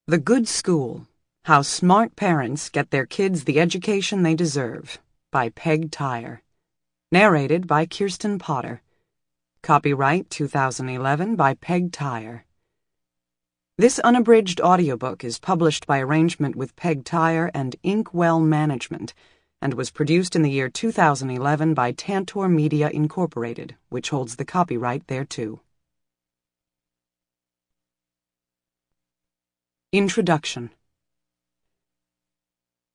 The Good School: How Smart Parents Get Their Kids the Education They Deserve by Peg Tyre. Narrated by Kirsten. Copyright 2011 by Peg Tyre. This unabridged audiobook is published by arrangement with Peg Tyre and Inkwell Management, and was produced in the year 2011 by Tantor Media Incorporated, which holds the copyright thereto. Introduction.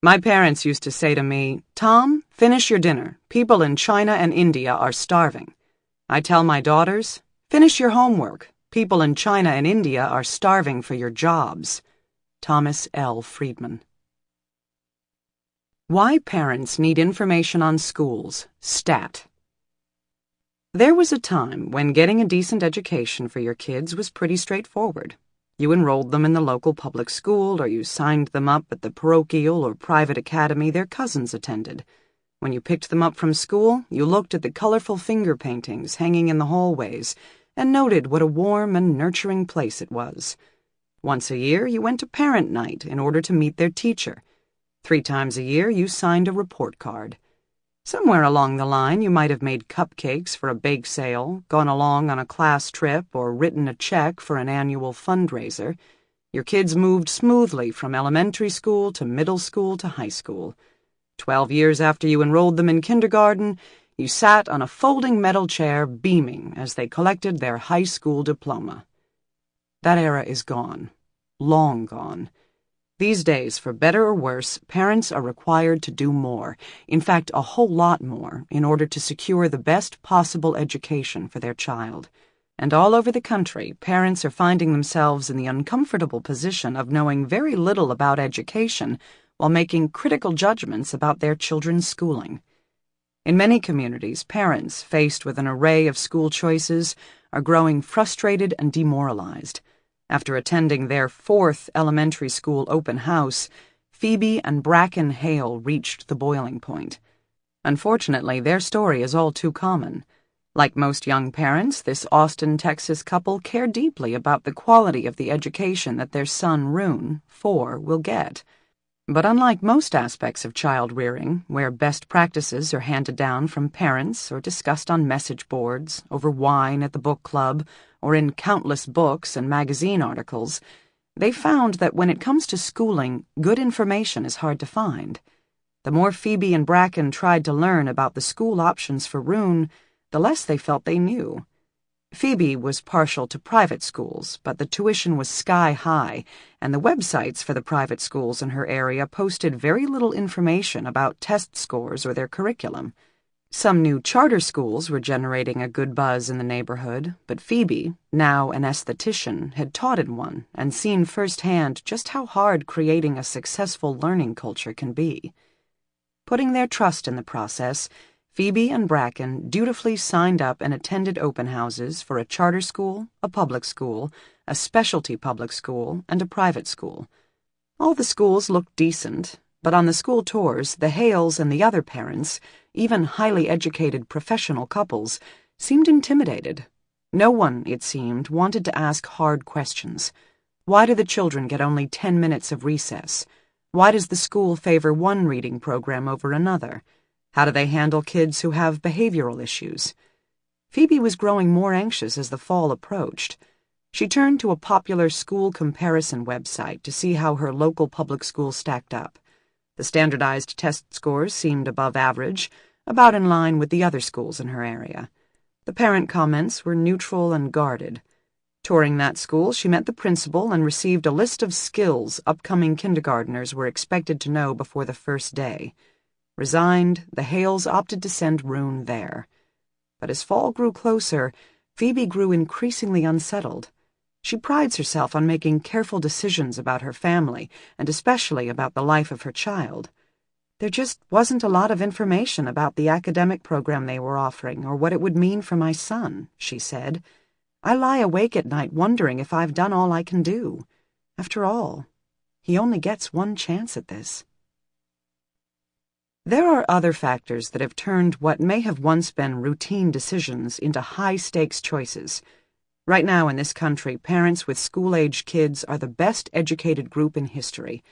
My parents used to say to me, "Tom, finish your dinner. People in China and India are starving." I tell my daughters, "Finish your homework. People in China and India are starving for your jobs." Thomas L. Friedman. Why Parents Need Information on Schools, Stat. There was a time when getting a decent education for your kids was pretty straightforward. You enrolled them in the local public school, or you signed them up at the parochial or private academy their cousins attended. When you picked them up from school, you looked at the colorful finger paintings hanging in the hallways and noted what a warm and nurturing place it was. Once a year, you went to parent night in order to meet their teacher. 3 times a year, you signed a report card. Somewhere along the line, you might have made cupcakes for a bake sale, gone along on a class trip, or written a check for an annual fundraiser. Your kids moved smoothly from elementary school to middle school to high school. 12 years after you enrolled them in kindergarten, you sat on a folding metal chair beaming as they collected their high school diploma. That era is gone. Long gone. These days, for better or worse, parents are required to do more, in fact, a whole lot more, in order to secure the best possible education for their child. And all over the country, parents are finding themselves in the uncomfortable position of knowing very little about education while making critical judgments about their children's schooling. In many communities, parents, faced with an array of school choices, are growing frustrated and demoralized. After attending their 4th elementary school open house, Phoebe and Bracken Hale reached the boiling point. Unfortunately, their story is all too common. Like most young parents, this Austin, Texas couple care deeply about the quality of the education that their son Rune, 4, will get. But unlike most aspects of child rearing, where best practices are handed down from parents or discussed on message boards, over wine at the book club, or in countless books and magazine articles, they found that when it comes to schooling, good information is hard to find. The more Phoebe and Bracken tried to learn about the school options for Rune, the less they felt they knew. Phoebe was partial to private schools, but the tuition was sky high, and the websites for the private schools in her area posted very little information about test scores or their curriculum. Some new charter schools were generating a good buzz in the neighborhood, but Phoebe, now an esthetician, had taught in one and seen firsthand just how hard creating a successful learning culture can be. Putting their trust in the process, Phoebe and Bracken dutifully signed up and attended open houses for a charter school, a public school, a specialty public school, and a private school. All the schools looked decent, but on the school tours, the Hales and the other parents, even highly educated professional couples, seemed intimidated. No one, it seemed, wanted to ask hard questions. Why do the children get only 10 minutes of recess? Why does the school favor one reading program over another? How do they handle kids who have behavioral issues? Phoebe was growing more anxious as the fall approached. She turned to a popular school comparison website to see how her local public school stacked up. The standardized test scores seemed above average, about in line with the other schools in her area. The parent comments were neutral and guarded. Touring that school, she met the principal and received a list of skills upcoming kindergartners were expected to know before the first day. Resigned, the Hales opted to send Rune there. But as fall grew closer, Phoebe grew increasingly unsettled. She prides herself on making careful decisions about her family, and especially about the life of her child. There just wasn't a lot of information about the academic program they were offering or what it would mean for my son, she said. I lie awake at night wondering if I've done all I can do. After all, he only gets one chance at this. There are other factors that have turned what may have once been routine decisions into high-stakes choices. Right now in this country, parents with school-age kids are the best educated group in history.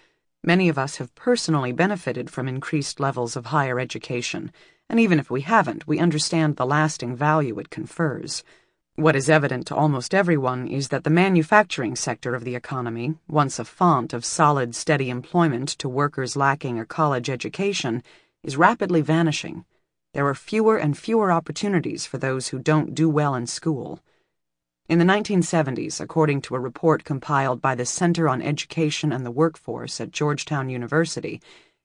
Many of us have personally benefited from increased levels of higher education, and even if we haven't, we understand the lasting value it confers. What is evident to almost everyone is that the manufacturing sector of the economy, once a font of solid, steady employment to workers lacking a college education, is rapidly vanishing. There are fewer and fewer opportunities for those who don't do well in school. In the 1970s, according to a report compiled by the Center on Education and the Workforce at Georgetown University,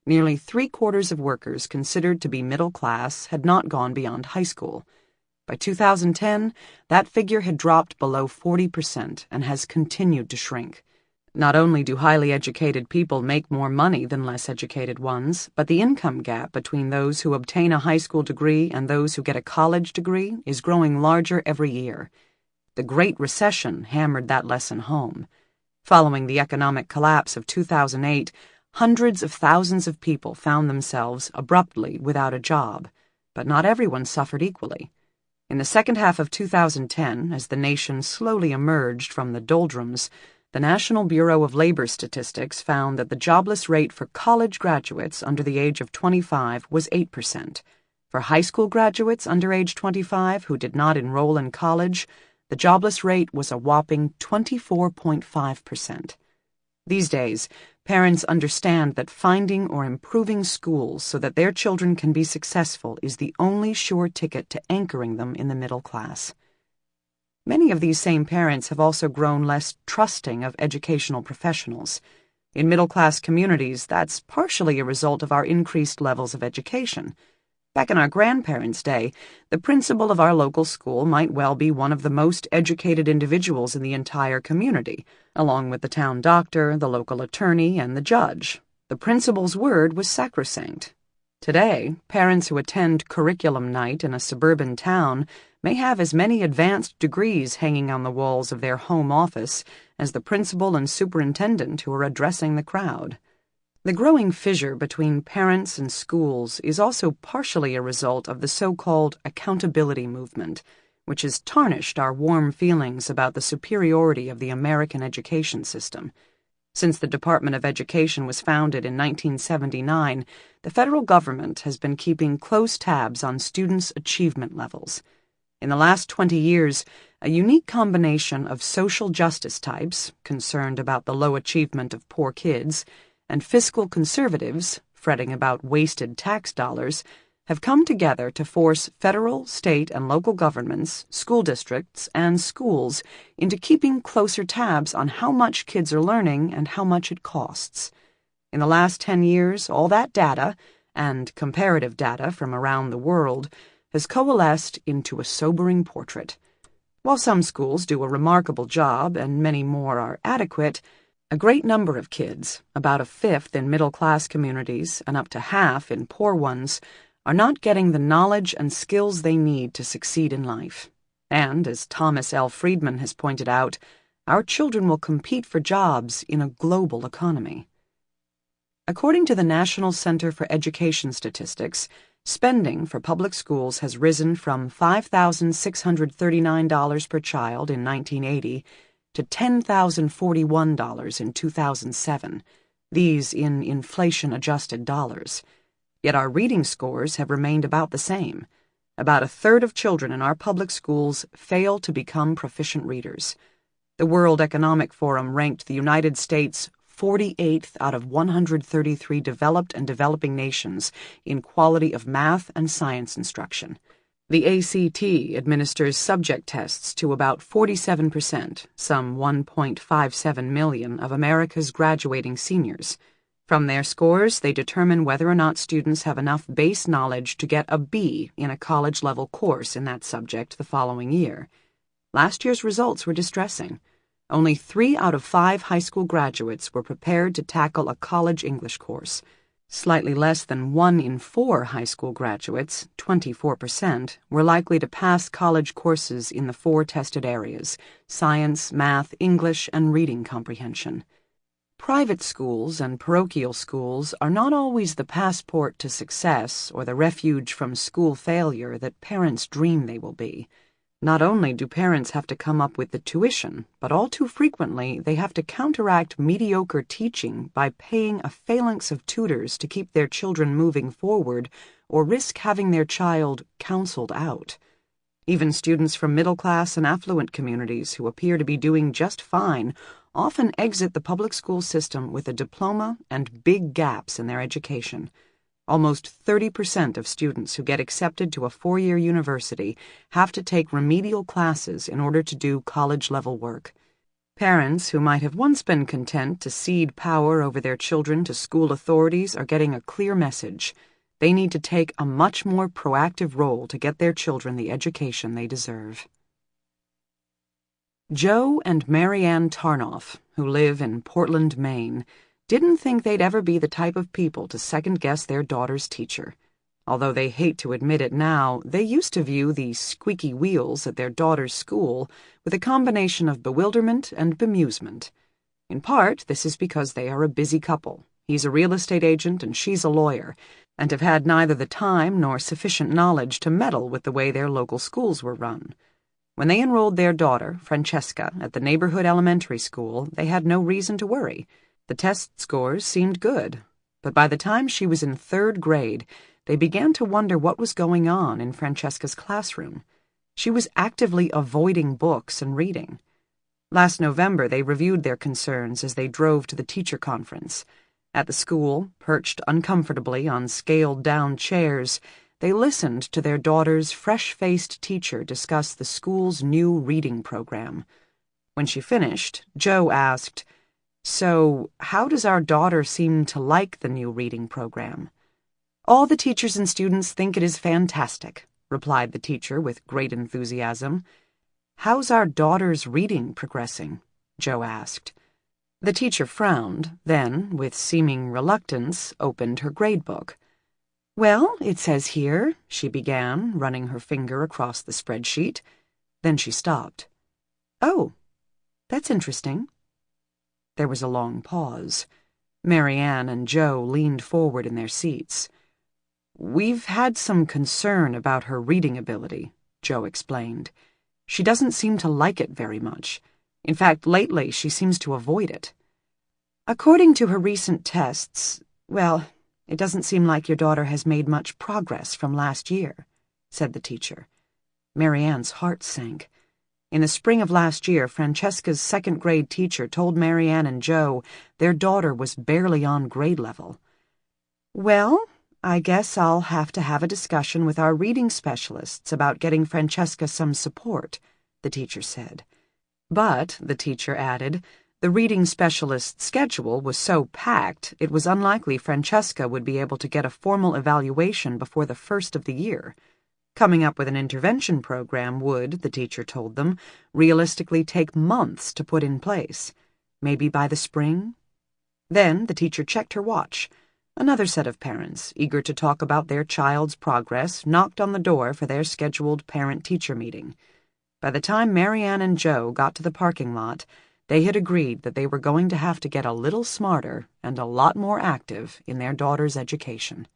nearly three-quarters of workers considered to be middle class had not gone beyond high school. By 2010, that figure had dropped below 40% and has continued to shrink. Not only do highly educated people make more money than less educated ones, but the income gap between those who obtain a high school degree and those who get a college degree is growing larger every year. The Great Recession hammered that lesson home. Following the economic collapse of 2008, hundreds of thousands of people found themselves abruptly without a job, but not everyone suffered equally. In the second half of 2010, as the nation slowly emerged from the doldrums, the National Bureau of Labor Statistics found that the jobless rate for college graduates under the age of 25 was 8%. For high school graduates under age 25 who did not enroll in college, the jobless rate was a whopping 24.5%. These days, parents understand that finding or improving schools so that their children can be successful is the only sure ticket to anchoring them in the middle class. Many of these same parents have also grown less trusting of educational professionals. In middle-class communities, that's partially a result of our increased levels of education. Back in our grandparents' day, the principal of our local school might well be one of the most educated individuals in the entire community, along with the town doctor, the local attorney, and the judge. The principal's word was sacrosanct. Today, parents who attend curriculum night in a suburban town may have as many advanced degrees hanging on the walls of their home office as the principal and superintendent who are addressing the crowd. The growing fissure between parents and schools is also partially a result of the so-called accountability movement, which has tarnished our warm feelings about the superiority of the American education system. Since the Department of Education was founded in 1979, the federal government has been keeping close tabs on students' achievement levels. In the last 20 years, a unique combination of social justice types, concerned about the low achievement of poor kids, and fiscal conservatives, fretting about wasted tax dollars, have come together to force federal, state, and local governments, school districts, and schools into keeping closer tabs on how much kids are learning and how much it costs. In the last 10 years, all that data, and comparative data from around the world, has coalesced into a sobering portrait. While some schools do a remarkable job and many more are adequate, a great number of kids, about a fifth in middle-class communities and up to half in poor ones, are not getting the knowledge and skills they need to succeed in life. And, as Thomas L. Friedman has pointed out, our children will compete for jobs in a global economy. According to the National Center for Education Statistics, spending for public schools has risen from $5,639 per child in 1980 to $10,041 in 2007, these in inflation-adjusted dollars. Yet our reading scores have remained about the same. About a third of children in our public schools fail to become proficient readers. The World Economic Forum ranked the United States 48th out of 133 developed and developing nations in quality of math and science instruction. The ACT administers subject tests to about 47%, some 1.57 million of America's graduating seniors. From their scores, they determine whether or not students have enough base knowledge to get a B in a college-level course in that subject the following year. Last year's results were distressing. Only 3 out of 5 high school graduates were prepared to tackle a college English course. Slightly less than 1 in 4 high school graduates, 24%, were likely to pass college courses in the 4 tested areas: science, math, English, and reading comprehension. Private schools and parochial schools are not always the passport to success or the refuge from school failure that parents dream they will be. Not only do parents have to come up with the tuition, but all too frequently they have to counteract mediocre teaching by paying a phalanx of tutors to keep their children moving forward or risk having their child counseled out. Even students from middle-class and affluent communities who appear to be doing just fine often exit the public school system with a diploma and big gaps in their education. Almost 30% of students who get accepted to a 4-year university have to take remedial classes in order to do college-level work. Parents who might have once been content to cede power over their children to school authorities are getting a clear message. They need to take a much more proactive role to get their children the education they deserve. Joe and Marianne Tarnoff, who live in Portland, Maine, didn't think they'd ever be the type of people to second-guess their daughter's teacher. Although they hate to admit it now, they used to view the squeaky wheels at their daughter's school with a combination of bewilderment and bemusement. In part, this is because they are a busy couple. He's a real estate agent and she's a lawyer, and have had neither the time nor sufficient knowledge to meddle with the way their local schools were run. When they enrolled their daughter, Francesca, at the neighborhood elementary school, they had no reason to worry. The test scores seemed good, but by the time she was in 3rd grade, they began to wonder what was going on in Francesca's classroom. She was actively avoiding books and reading. Last November, they reviewed their concerns as they drove to the teacher conference. At the school, perched uncomfortably on scaled-down chairs, they listened to their daughter's fresh-faced teacher discuss the school's new reading program. When she finished, Joe asked, "So, how does our daughter seem to like the new reading program?" "All the teachers and students think it is fantastic," replied the teacher with great enthusiasm. "How's our daughter's reading progressing?" Joe asked. The teacher frowned, then, with seeming reluctance, opened her gradebook. "Well, it says here," she began, running her finger across the spreadsheet. Then she stopped. "Oh, that's interesting." There was a long pause. Marianne and Joe leaned forward in their seats. "We've had some concern about her reading ability," Joe explained. "She doesn't seem to like it very much. In fact, lately she seems to avoid it." "According to her recent tests, well, it doesn't seem like your daughter has made much progress from last year," said the teacher. Marianne's heart sank. In the spring of last year, Francesca's 2nd-grade teacher told Marianne and Joe their daughter was barely on grade level. "Well, I guess I'll have to have a discussion with our reading specialists about getting Francesca some support," the teacher said. But, the teacher added, the reading specialist's schedule was so packed it was unlikely Francesca would be able to get a formal evaluation before the first of the year. Coming up with an intervention program would, the teacher told them, realistically take months to put in place. Maybe by the spring? Then the teacher checked her watch. Another set of parents, eager to talk about their child's progress, knocked on the door for their scheduled parent-teacher meeting. By the time Marianne and Joe got to the parking lot, they had agreed that they were going to have to get a little smarter and a lot more active in their daughter's education.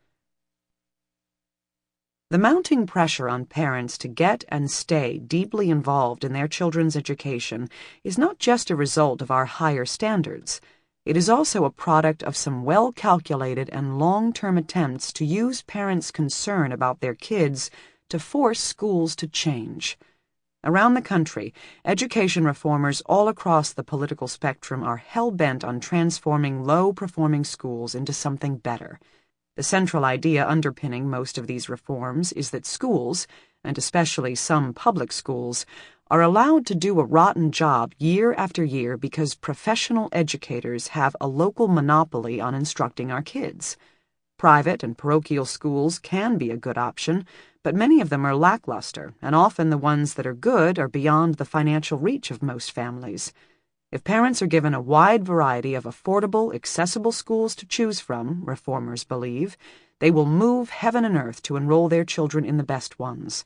The mounting pressure on parents to get and stay deeply involved in their children's education is not just a result of our higher standards. It is also a product of some well-calculated and long-term attempts to use parents' concern about their kids to force schools to change. Around the country, education reformers all across the political spectrum are hell-bent on transforming low-performing schools into something better. The central idea underpinning most of these reforms is that schools, and especially some public schools, are allowed to do a rotten job year after year because professional educators have a local monopoly on instructing our kids. Private and parochial schools can be a good option, but many of them are lackluster, and often the ones that are good are beyond the financial reach of most families. If parents are given a wide variety of affordable, accessible schools to choose from, reformers believe, they will move heaven and earth to enroll their children in the best ones.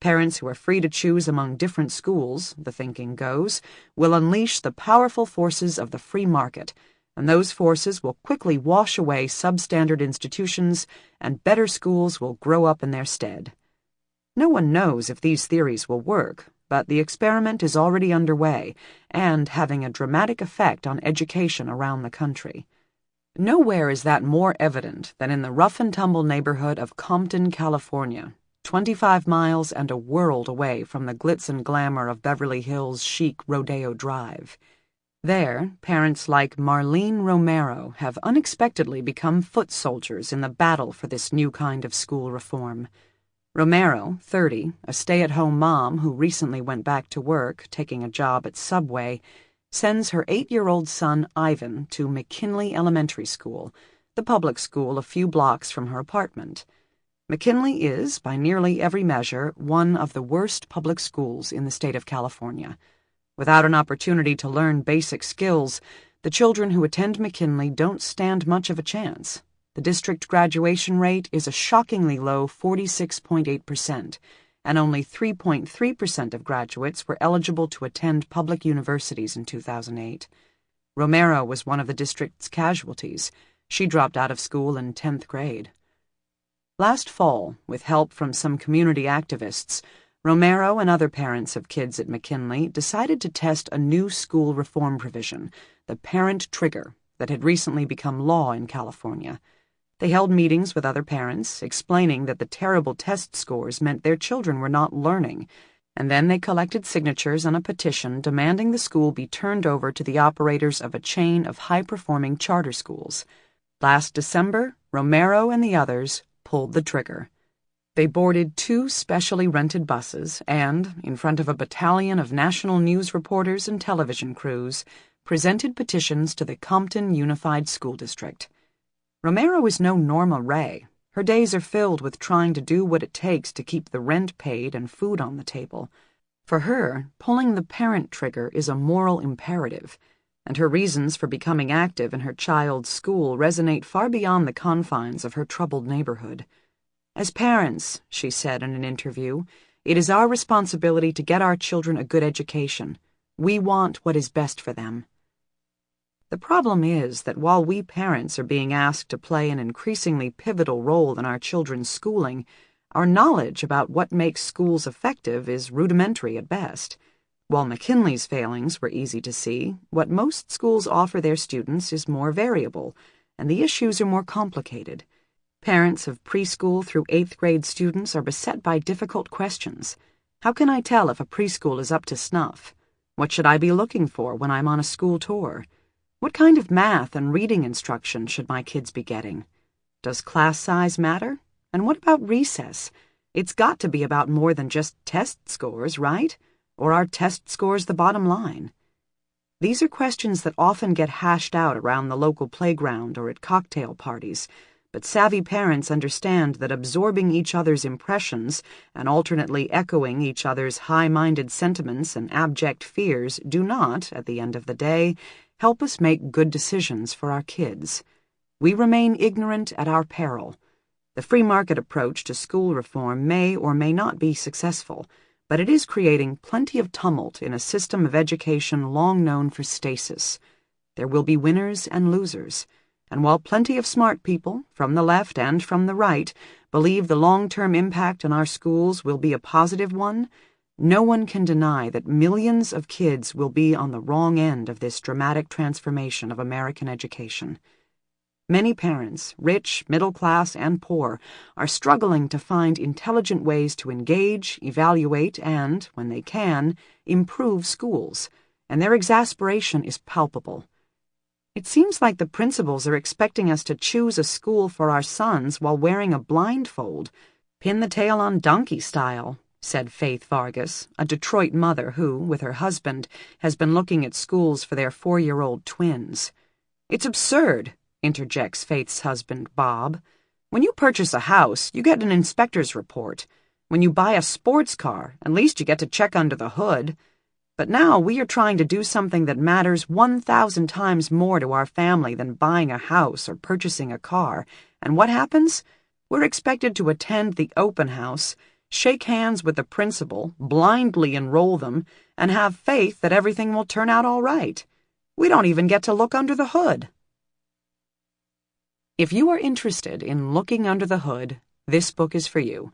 Parents who are free to choose among different schools, the thinking goes, will unleash the powerful forces of the free market, and those forces will quickly wash away substandard institutions, and better schools will grow up in their stead. No one knows if these theories will work, but the experiment is already underway and having a dramatic effect on education around the country. Nowhere is that more evident than in the rough-and-tumble neighborhood of Compton, California, 25 miles and a world away from the glitz and glamour of Beverly Hills' chic Rodeo Drive. There, parents like Marlene Romero have unexpectedly become foot soldiers in the battle for this new kind of school reform. Romero, 30, a stay-at-home mom who recently went back to work, taking a job at Subway, sends her 8-year-old son, Ivan, to McKinley Elementary School, the public school a few blocks from her apartment. McKinley is, by nearly every measure, one of the worst public schools in the state of California. Without an opportunity to learn basic skills, the children who attend McKinley don't stand much of a chance. The district graduation rate is a shockingly low 46.8%, and only 3.3% of graduates were eligible to attend public universities in 2008. Romero was one of the district's casualties. She dropped out of school in 10th grade. Last fall, with help from some community activists, Romero and other parents of kids at McKinley decided to test a new school reform provision, the parent trigger, that had recently become law in California. They held meetings with other parents, explaining that the terrible test scores meant their children were not learning, and then they collected signatures on a petition demanding the school be turned over to the operators of a chain of high-performing charter schools. Last December, Romero and the others pulled the trigger. They boarded 2 specially rented buses and, in front of a battalion of national news reporters and television crews, presented petitions to the Compton Unified School District. Romero is no Norma Ray. Her days are filled with trying to do what it takes to keep the rent paid and food on the table. For her, pulling the parent trigger is a moral imperative, and her reasons for becoming active in her child's school resonate far beyond the confines of her troubled neighborhood. As parents, she said in an interview, it is our responsibility to get our children a good education. We want what is best for them. The problem is that while we parents are being asked to play an increasingly pivotal role in our children's schooling, our knowledge about what makes schools effective is rudimentary at best. While McKinley's failings were easy to see, what most schools offer their students is more variable, and the issues are more complicated. Parents of preschool through 8th grade students are beset by difficult questions. How can I tell if a preschool is up to snuff? What should I be looking for when I'm on a school tour? What kind of math and reading instruction should my kids be getting? Does class size matter? And what about recess? It's got to be about more than just test scores, right? Or are test scores the bottom line? These are questions that often get hashed out around the local playground or at cocktail parties, but savvy parents understand that absorbing each other's impressions and alternately echoing each other's high-minded sentiments and abject fears do not, at the end of the day, help us make good decisions for our kids. We remain ignorant at our peril. The free market approach to school reform may or may not be successful, but it is creating plenty of tumult in a system of education long known for stasis. There will be winners and losers, and while plenty of smart people, from the left and from the right, believe the long-term impact on our schools will be a positive one, no one can deny that millions of kids will be on the wrong end of this dramatic transformation of American education. Many parents, rich, middle class, and poor, are struggling to find intelligent ways to engage, evaluate, and, when they can, improve schools, and their exasperation is palpable. It seems like the principals are expecting us to choose a school for our sons while wearing a blindfold, pin the tail on donkey style, said Faith Vargas, a Detroit mother who, with her husband, has been looking at schools for their 4-year-old twins. It's absurd, interjects Faith's husband, Bob. When you purchase a house, you get an inspector's report. When you buy a sports car, at least you get to check under the hood. But now we are trying to do something that matters 1,000 times more to our family than buying a house or purchasing a car. And what happens? We're expected to attend the open house, shake hands with the principal, blindly enroll them, and have faith that everything will turn out all right. We don't even get to look under the hood. If you are interested in looking under the hood, this book is for you.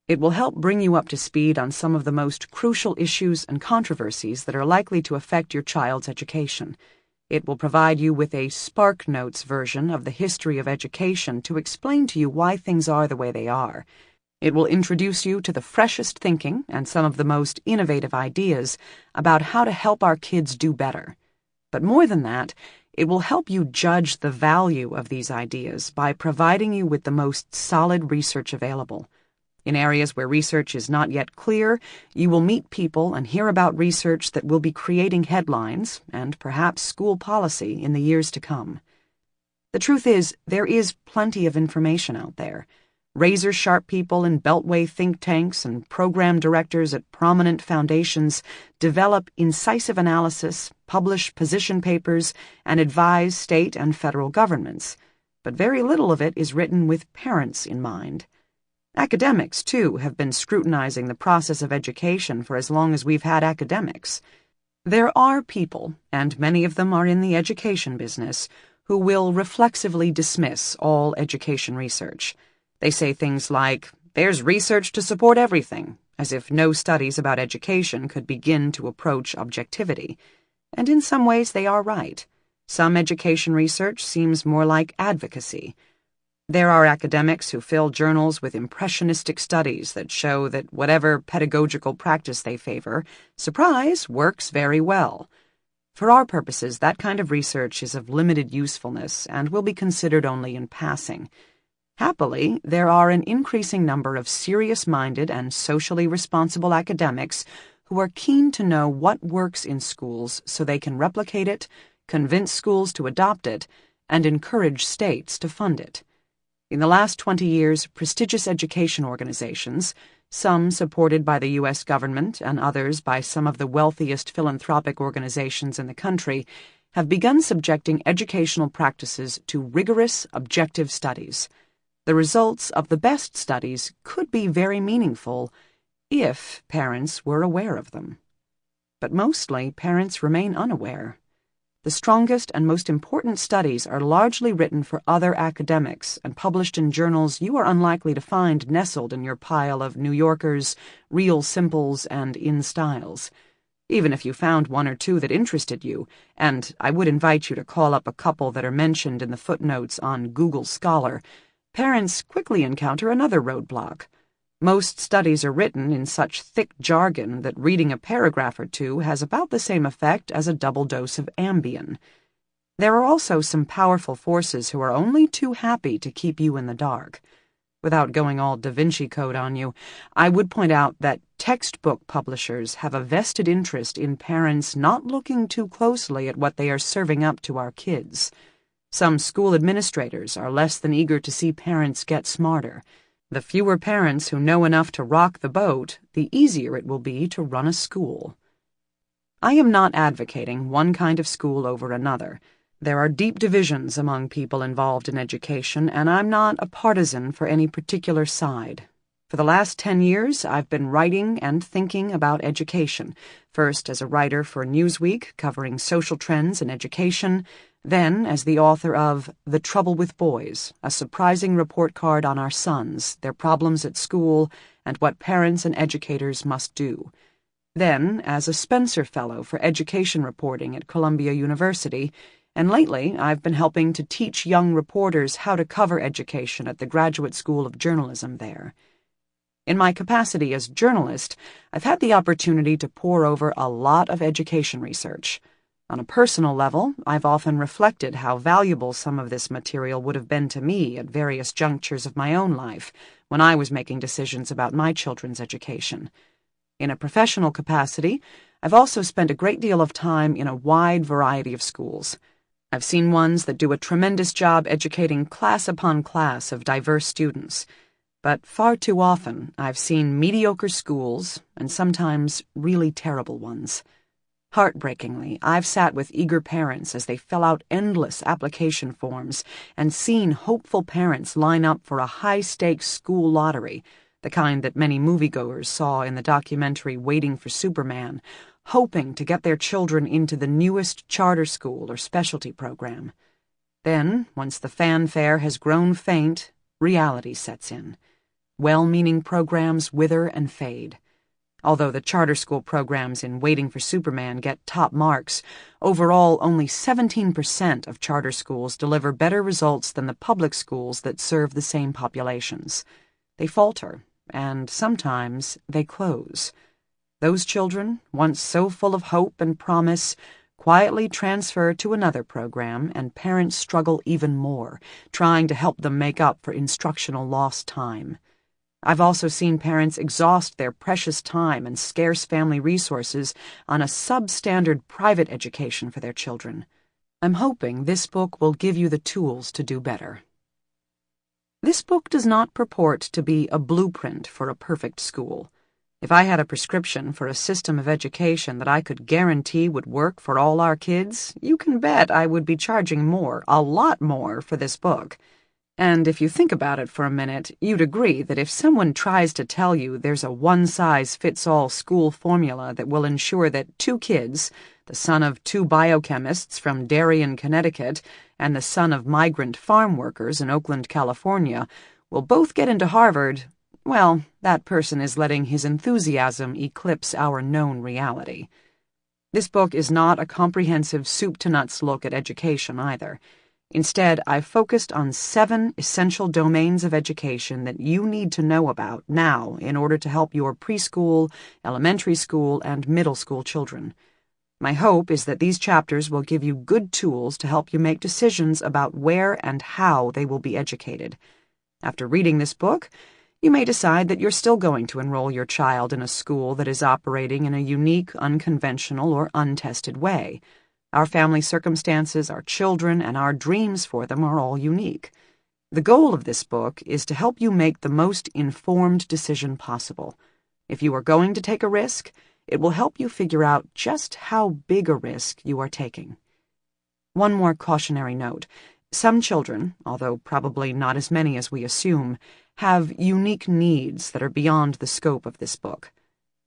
It will help bring you up to speed on some of the most crucial issues and controversies that are likely to affect your child's education. It will provide you with a Spark Notes version of the history of education to explain to you why things are the way they are. It will introduce you to the freshest thinking and some of the most innovative ideas about how to help our kids do better. But more than that, it will help you judge the value of these ideas by providing you with the most solid research available. In areas where research is not yet clear, you will meet people and hear about research that will be creating headlines and perhaps school policy in the years to come. The truth is, there is plenty of information out there. Razor-sharp people in beltway think tanks and program directors at prominent foundations develop incisive analysis, publish position papers, and advise state and federal governments. But very little of it is written with parents in mind. Academics, too, have been scrutinizing the process of education for as long as we've had academics. There are people, and many of them are in the education business, who will reflexively dismiss all education research. They say things like, "There's research to support everything," as if no studies about education could begin to approach objectivity. And in some ways they are right. Some education research seems more like advocacy. There are academics who fill journals with impressionistic studies that show that whatever pedagogical practice they favor, surprise, works very well. For our purposes, that kind of research is of limited usefulness and will be considered only in passing. Happily, there are an increasing number of serious-minded and socially responsible academics who are keen to know what works in schools so they can replicate it, convince schools to adopt it, and encourage states to fund it. In the last 20 years, prestigious education organizations, some supported by the U.S. government and others by some of the wealthiest philanthropic organizations in the country, have begun subjecting educational practices to rigorous, objective studies. The results of the best studies could be very meaningful if parents were aware of them. But mostly, parents remain unaware. The strongest and most important studies are largely written for other academics and published in journals you are unlikely to find nestled in your pile of New Yorkers, Real Simples, and In Styles. Even if you found one or two that interested you, and I would invite you to call up a couple that are mentioned in the footnotes on Google Scholar, parents quickly encounter another roadblock. Most studies are written in such thick jargon that reading a paragraph or two has about the same effect as a double dose of Ambien. There are also some powerful forces who are only too happy to keep you in the dark. Without going all Da Vinci Code on you, I would point out that textbook publishers have a vested interest in parents not looking too closely at what they are serving up to our kids. Some school administrators are less than eager to see parents get smarter. The fewer parents who know enough to rock the boat, the easier it will be to run a school. I am not advocating one kind of school over another. There are deep divisions among people involved in education, and I'm not a partisan for any particular side. For the last 10 years, I've been writing and thinking about education, first as a writer for Newsweek covering social trends in education, then as the author of The Trouble with Boys, a surprising report card on our sons, their problems at school, and what parents and educators must do. Then as a Spencer Fellow for Education Reporting at Columbia University, and lately I've been helping to teach young reporters how to cover education at the Graduate School of Journalism there. In my capacity as journalist, I've had the opportunity to pore over a lot of education research. On a personal level, I've often reflected how valuable some of this material would have been to me at various junctures of my own life when I was making decisions about my children's education. In a professional capacity, I've also spent a great deal of time in a wide variety of schools. I've seen ones that do a tremendous job educating class upon class of diverse students, but far too often I've seen mediocre schools and sometimes really terrible ones. Heartbreakingly, I've sat with eager parents as they fill out endless application forms and seen hopeful parents line up for a high-stakes school lottery, the kind that many moviegoers saw in the documentary Waiting for Superman, hoping to get their children into the newest charter school or specialty program. Then, once the fanfare has grown faint, reality sets in. well-meaning programs wither and fade. Although the charter school programs in Waiting for Superman get top marks, overall only 17% of charter schools deliver better results than the public schools that serve the same populations. They falter, and sometimes they close. Those children, once so full of hope and promise, quietly transfer to another program, and parents struggle even more, trying to help them make up for instructional lost time. I've also seen parents exhaust their precious time and scarce family resources on a substandard private education for their children. I'm hoping this book will give you the tools to do better. This book does not purport to be a blueprint for a perfect school. If I had a prescription for a system of education that I could guarantee would work for all our kids, you can bet I would be charging more, a lot more, for this book. And if you think about it for a minute, you'd agree that if someone tries to tell you there's a one-size-fits-all school formula that will ensure that two kids, the son of two biochemists from Darien, Connecticut, and the son of migrant farm workers in Oakland, California, will both get into Harvard, well, that person is letting his enthusiasm eclipse our known reality. This book is not a comprehensive soup-to-nuts look at education either. Instead, I've focused on 7 essential domains of education that you need to know about now in order to help your preschool, elementary school, and middle school children. My hope is that these chapters will give you good tools to help you make decisions about where and how they will be educated. After reading this book, you may decide that you're still going to enroll your child in a school that is operating in a unique, unconventional, or untested way. Our family circumstances, our children, and our dreams for them are all unique. The goal of this book is to help you make the most informed decision possible. If you are going to take a risk, it will help you figure out just how big a risk you are taking. One more cautionary note. Some children, although probably not as many as we assume, have unique needs that are beyond the scope of this book.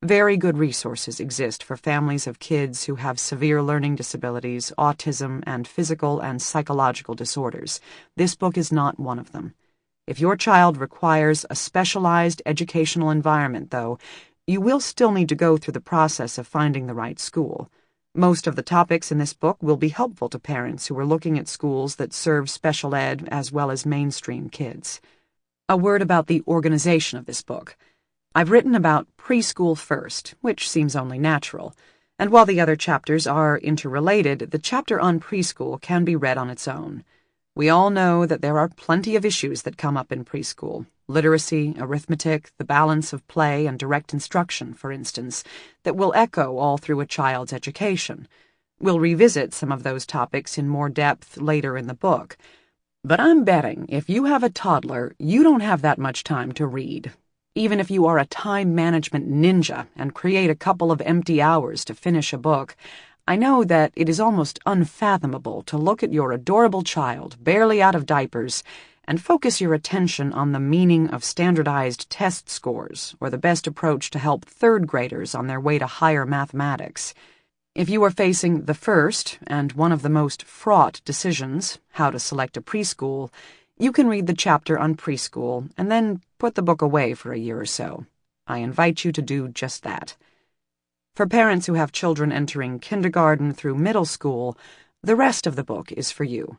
Very good resources exist for families of kids who have severe learning disabilities, autism, and physical and psychological disorders. This book is not one of them. If your child requires a specialized educational environment, though, you will still need to go through the process of finding the right school. Most of the topics in this book will be helpful to parents who are looking at schools that serve special ed as well as mainstream kids. A word about the organization of this book. I've written about preschool first, which seems only natural, and while the other chapters are interrelated, the chapter on preschool can be read on its own. We all know that there are plenty of issues that come up in preschool: literacy, arithmetic, the balance of play and direct instruction, for instance, that will echo all through a child's education. We'll revisit some of those topics in more depth later in the book. But I'm betting if you have a toddler, you don't have that much time to read. Even if you are a time management ninja and create a couple of empty hours to finish a book, I know that it is almost unfathomable to look at your adorable child, barely out of diapers, and focus your attention on the meaning of standardized test scores or the best approach to help third graders on their way to higher mathematics. If you are facing the first and one of the most fraught decisions, how to select a preschool, you can read the chapter on preschool and then put the book away for a year or so. I invite you to do just that. For parents who have children entering kindergarten through middle school, the rest of the book is for you.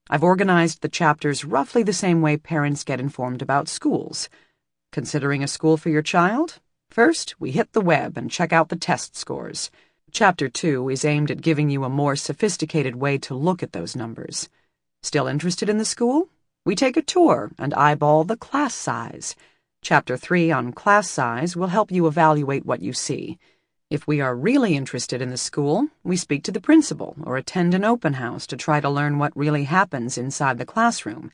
I've organized the chapters roughly the same way parents get informed about schools. Considering a school for your child? First, we hit the web and check out the test scores. Chapter 2 is aimed at giving you a more sophisticated way to look at those numbers. Still interested in the school? We take a tour and eyeball the class size. Chapter 3 on class size will help you evaluate what you see. If we are really interested in the school, we speak to the principal or attend an open house to try to learn what really happens inside the classroom.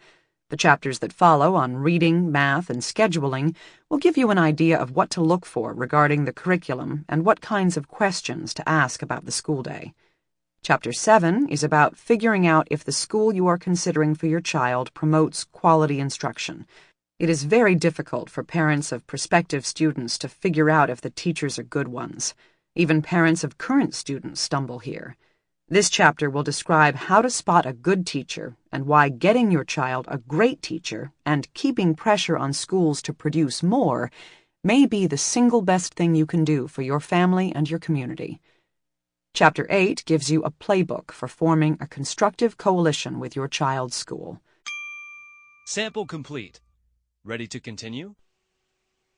The chapters that follow on reading, math, and scheduling will give you an idea of what to look for regarding the curriculum and what kinds of questions to ask about the school day. Chapter 7 is about figuring out if the school you are considering for your child promotes quality instruction. It is very difficult for parents of prospective students to figure out if the teachers are good ones. Even parents of current students stumble here. This chapter will describe how to spot a good teacher and why getting your child a great teacher and keeping pressure on schools to produce more may be the single best thing you can do for your family and your community. Chapter 8 gives you a playbook for forming a constructive coalition with your child's school. Sample complete. Ready to continue?